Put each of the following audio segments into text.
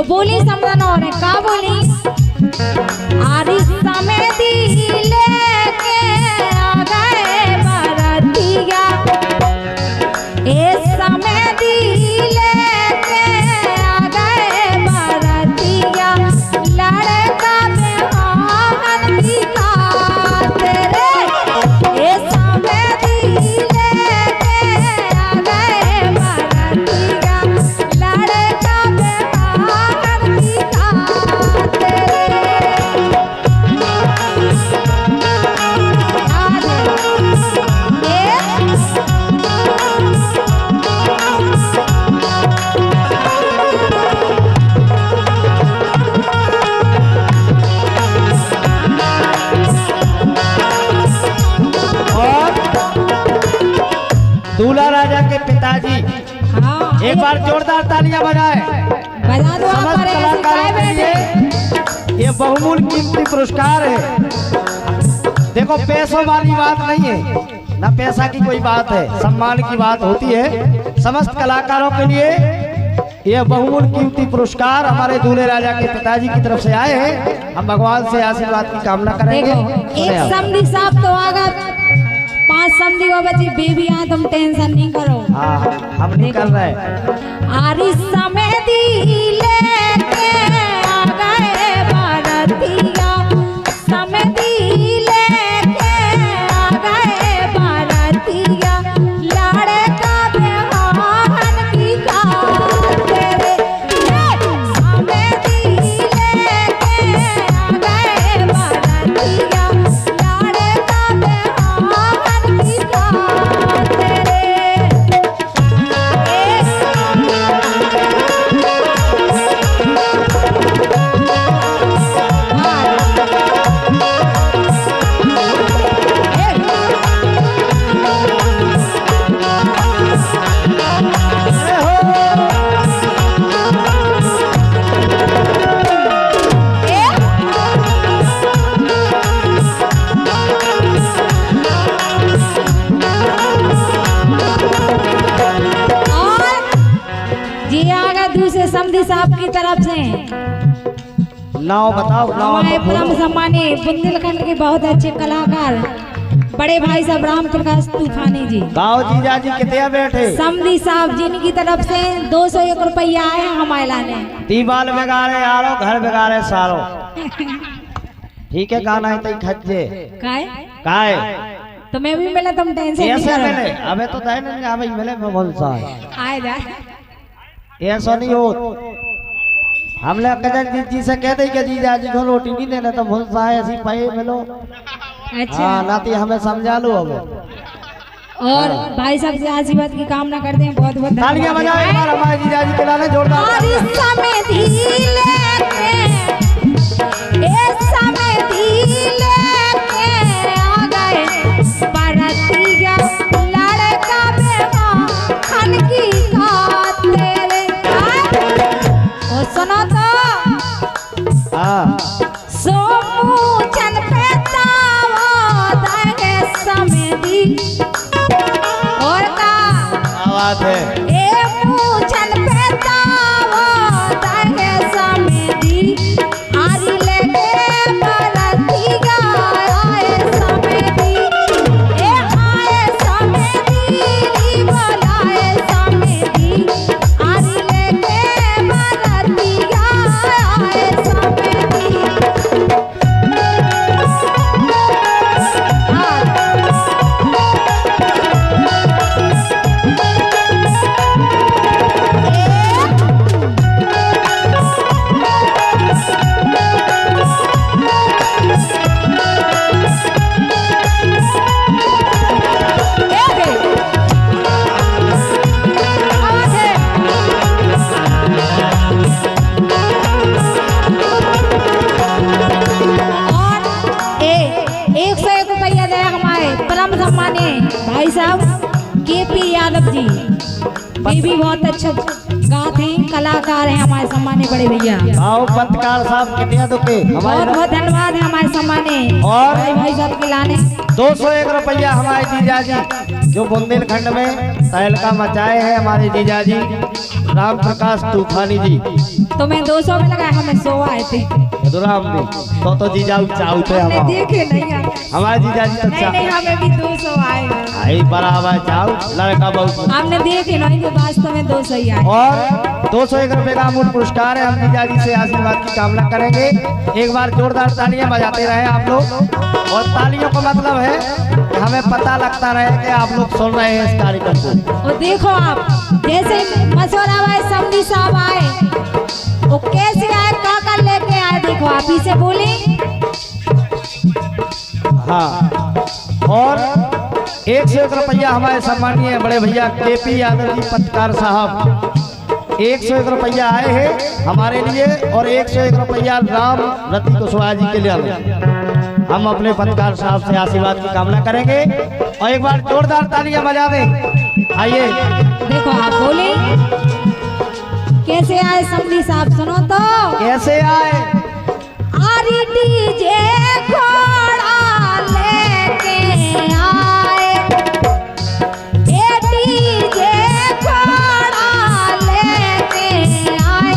और बोली समझना और का बोली आरिसा में दिले के आ गए बरतिया ए समय दिले के आ गए बरतिया लड़का बेहान दिखा तेरे ए समय दिले के आ गए बरतिया लड़का बेहान दिखा दूल्हा राजा के पिताजी एक बार जोरदार तालियां बजाए। बजा दो समस्त कलाकारों के लिए ये बहुमूल्य कीमती पुरस्कार है। देखो पैसों वाली बात नहीं है, ना पैसा की कोई बात है, सम्मान की बात होती है। समस्त कलाकारों के लिए ये बहुमूल्य कीमती पुरस्कार हमारे दूल्हे राजा के पिताजी की तरफ से आए हैं। हम भगवान से आशीर्वाद की कामना करेंगे। एक समधी साहब तो आगा 5 समधी हो बची बेबी यहाँ तुम टेंशन नहीं करो। हाँ हम नहीं कर रहे। आरिसा में दिले के आ गए बरतिया समय दिले के आ गए बरतिया लड़का बेहान दिखा तेरे समय दिले के आ गए बरतिया लड़का बेहान दिखा तेरे दूसरे समधी साहब की तरफ से नाव बताओ। हमारे परम सम्मानीय बुंदेलखंड के बहुत अच्छे कलाकार बड़े भाई साहब राम प्रकाश तूफानी जी। गाँव जीजा जी कितने बैठे? समधी साहब जी की तरफ से 201 रुपया आए हमारे लाने। दीवाल बिगाड़े यारो घर बिगाड़े सारो। ठीक है गाना है तई खच्चे काय तो मैं भी मिले तुम टेंशन नहीं ऐसे करो। मिले अबे तो दे नहीं अबे मिले मैं बोल सा आए जा ऐसा नहीं हो। हमने कजन जी से कह दे कि जीजा जी को रोटी नहीं देना तो भूल सा ऐसी पाए मिलो। अच्छा हाँ नाती हमें समझा लो अब। और भाई साहब से आशीर्वाद की कामना करते हैं। बहुत बहुत तालियां बजाओ एक बार हमारे जीजा जी के लाने जोरदार। आरिसा में दिले के ए समय दिले के आ गए बरतिया लड़का बेहान की खात तेरे ओ सुनो तो हाँ सोमू चन पे तावा दागे समय दी और का बात है। ए पूछन पे तावा दागे समय दी आरी लेके बरतिया आए समय दी ए आए समय दी बोलाए समय दी आरी लेके बरतिया आए समय दी। भाई साहब KP यादव जी, ये भी बहुत अच्छा गाना बहुत ही कलाकार हैं हमारे सम्मानित बड़े भैया। आओ पत्रकार साहब कितने तो के बहुत हमारे बहुत धन्यवाद है हमारे सम्मानित और बड़े भाई साहब के लाने। 201 रुपया हमारे जीजा जी जो बुंदेलखंड में तहलका मचाए हैं, हमारे जीजा जी राम प्रकाश तूफानी जी। तो मैं 200 में लगाया, हमें 100 आए थे। राम जी तो जीजा चाहू थे हमने हम देखे नहीं है। हमारे जीजा जी तो नहीं हमें भी 200 आए। आई बराबर चाहू लड़का बहुत हमने देखे नहीं, वास्तव में 200 ही आए। और 201 रुपए का अमूल्य पुरस्कार है। हम जीजा जी से आशीर्वाद की कामना करेंगे। एक बार जोरदार तालियां बजाते रहे आप लोग, और तालियों का मतलब है कि हमें पता लगता रहे कि आप लोग सुन रहे हैं इस कार्यक्रम को। और देखो आप जैसे मसौरा भाई समधी साहब आए, वो कैसे आए, का लेके आए, देखो आप ही से बोले। हाँ, और 101 रुपया हमारे सम्मानीय बड़े भैया KP यादव जी पत्रकार साहब 101 रुपया आए हैं हमारे लिए, और 101 रुपया राम रति कुशवाहा जी के लिए हम अपने पत्रकार साहब से आशीर्वाद की कामना करेंगे। और एक बार जोरदार तालियां बजा दें। आइए देखो आप बोले कैसे आए समधी साहब, सुनो तो कैसे आए। आरी डीजे घोड़ा लेके आए, ए डीजे घोड़ा लेके आए,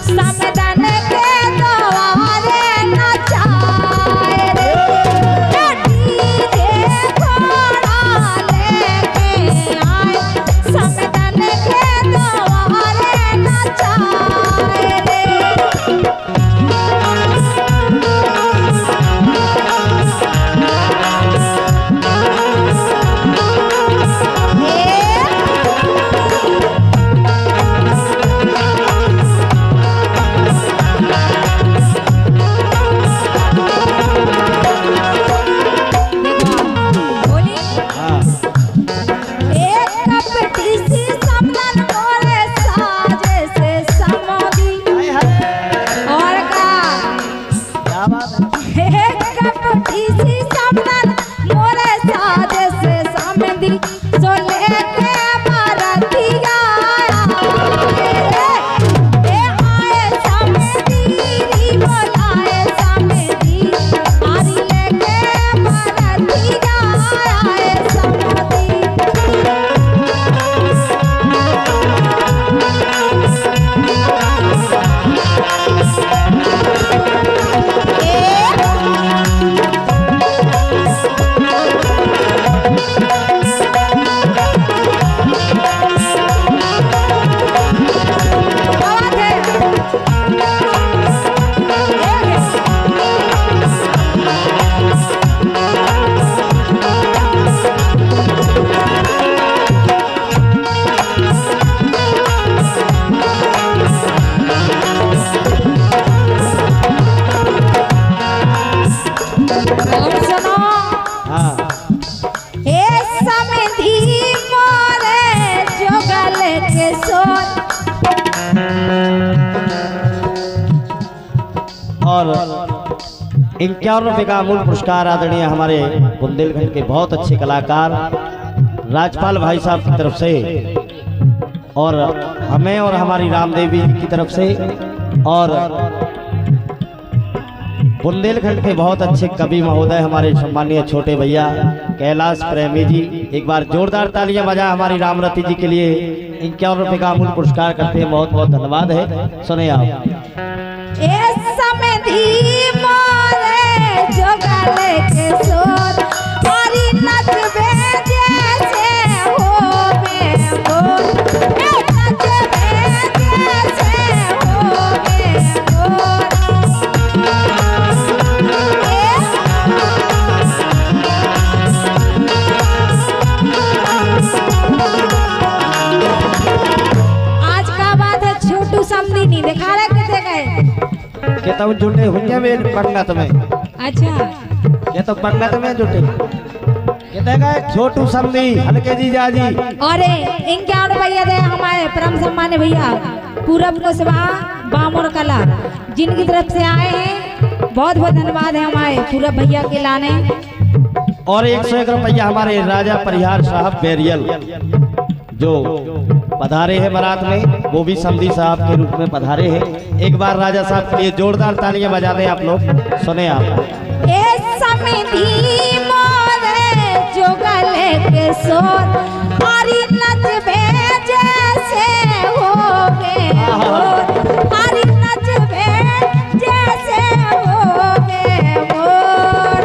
समदन के द्वारे नचाए रे। ए डीजे घोड़ा लेके आए, समदन के द्वारे नचाए रे। और 51 रुपये का अमूल्य पुरस्कार आदरणीय हमारे बुंदेलखंड के बहुत अच्छे कलाकार राजपाल भाई साहब की तरफ से, और हमें और हमारी रामदेवी जी की तरफ से, और बुंदेलखंड के बहुत अच्छे कवि महोदय हमारे सम्मानीय छोटे भैया कैलाश प्रेमी जी। एक बार जोरदार तालियां बजा हमारी रामरती जी के लिए। 51 रुपये का अमूल्य पुरस्कार करते हैं, बहुत बहुत धन्यवाद है। सुने आप। नहीं दिखा रहे कितने गए, ये तो जुटे हुए में पंगत में। अच्छा, ये तो पंगत में जुटे कितने गए छोटू समधी हल्के जीजा जी। और 51 रुपया दे हमारे परम सम्मान्य भैया पूरब कुशवाहा बामोर कला, जिनकी तरफ से आए हैं। बहुत बहुत धन्यवाद है हमारे पूरब भैया के लाने। और 101 रुपया हमारे राजा परिहार साहब बेरियल जो पधारे हैं बारात में, वो भी समधी साहब के रूप में पधारे हैं। एक बार राजा साहब के लिए जोरदार तालियां बजा दें आप लोग। सुने आप। ए समधी मोरे जो गले के सोर हरी नचबे जैसे होगे मोर, हरी नचबे जैसे होगे मोर।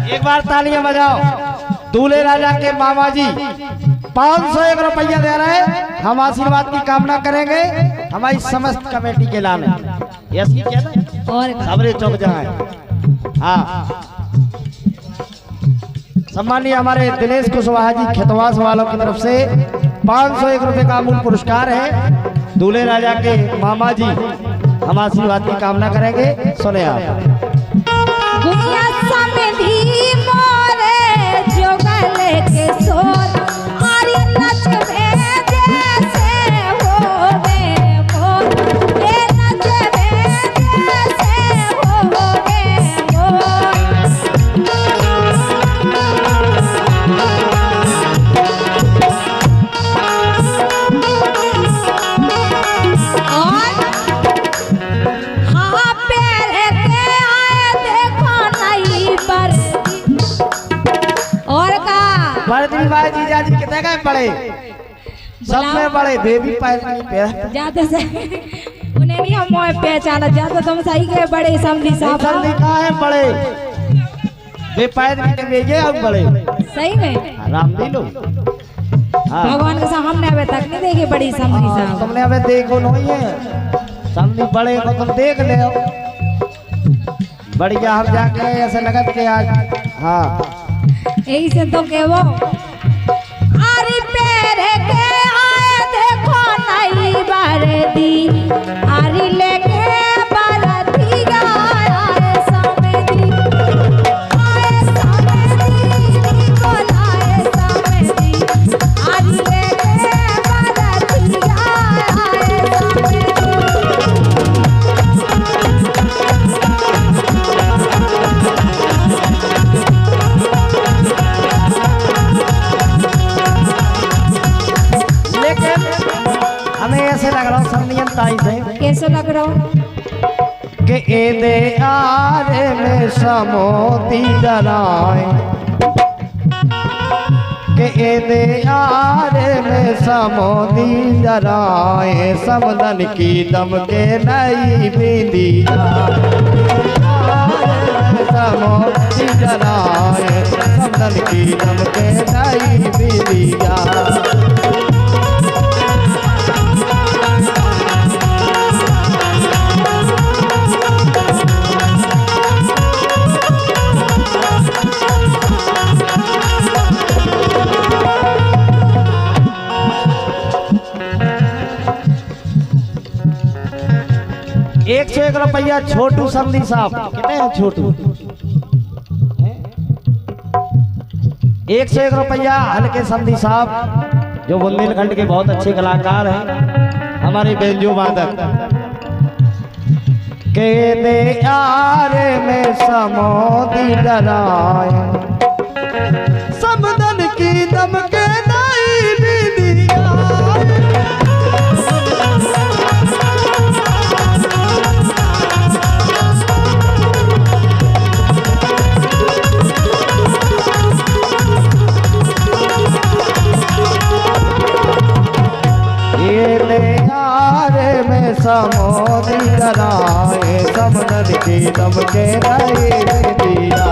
एक बार तालियां बजाओ। दूल्हे राजा के मामा जी 501 रुपया दे रहे हैं। हम आशीर्वाद की कामना करेंगे हमारी समस्त कमेटी के लाने। ऐसी क्या ना और सबरे चौक जाए। हाँ, सम्मानीय हमारे दिनेश कुशवाहा जी खेतवास वालों की तरफ से 501 रुपये का अमूल्य पुरस्कार है। दूल्हे राजा के मामा जी हम आशीर्वाद की कामना करेंगे। सुने आप। गुनिया समधी मोरे जो गले के सोर हरी नचबे जैसे होगे मोर, ए नचबे जैसे होगे मोर। और हाँ पैर के आए देखो नई बरदी। और का बरदी भाई जीजा जी कितने का पड़े? सब में बड़े बेबी पैर नहीं पैर। ज्यादा से उन्हें नहीं हम मोए पहचाना ज्यादा तुम सही के बड़े समधी साहब जल्दी कहाँ है बड़े? बे पैर नहीं भेजे अब बड़े। सही में राम दी लो। हाँ, भगवान के साथ हमने अभी तक नहीं देखी बड़ी समधी साहब। तुमने अबे देखो नहीं है। समधी बड़े को तुम देख ले। बढ़िया हम जाके ऐसे लगत के आज। हाँ, यही से तो के वो आरी पैर के आए देखो नई बरदी, आरी लेके बरदी आए समधी, आए समधी को लाए समधी, आरी लेके बरदी आए समधी। हमें ऐसे लग रहा संनियम ताई से कैसे लग रहा हो कि ए दे आरे में समोती डराए, कि ए दे आरे में समोती डराए, समदन की दम के नई बिंदिया, समोती डराए, समदन की दम के नई बिंदिया। एक 101 रुपया छोटू समधी साहब। कितने हैं छोटू? 101 रुपया हल्के समधी साहब जो बुंदेलखंड के बहुत अच्छे कलाकार हैं, हमारे बेंजो वादक। के दे आरे में समोदी डराए, समदन की दम के नई बिंदिया। समोदी डराए, समदन की दम के नई बिंदिया।